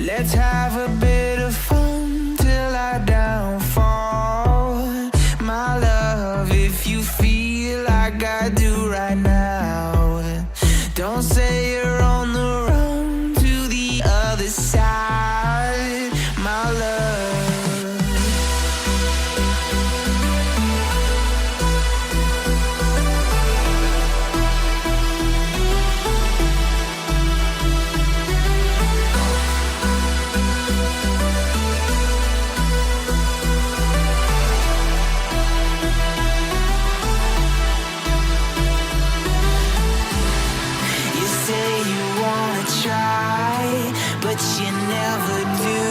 Let's have a bit of fun till I downfall. My love, if you feel like I do right now, don't say you're on the run to the other side, my love. But you never do.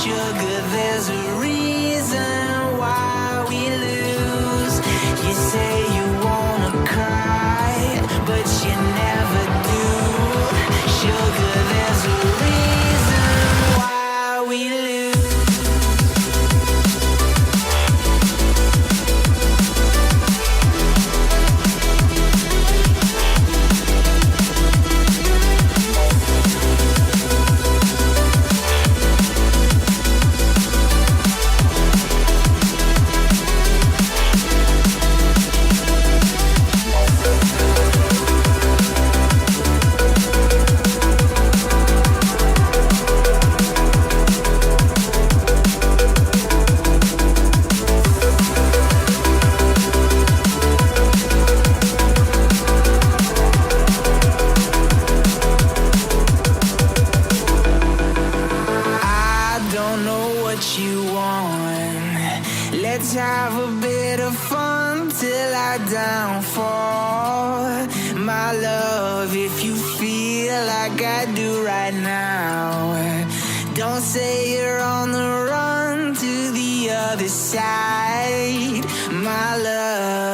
Sugar, there's a reason why we lose. You say you wanna cry, but you never do. Sugar, there's a reason why we lose. You want. Let's have a bit of fun till I downfall. My love, if you feel like I do right now, don't say you're on the run to the other side, my love.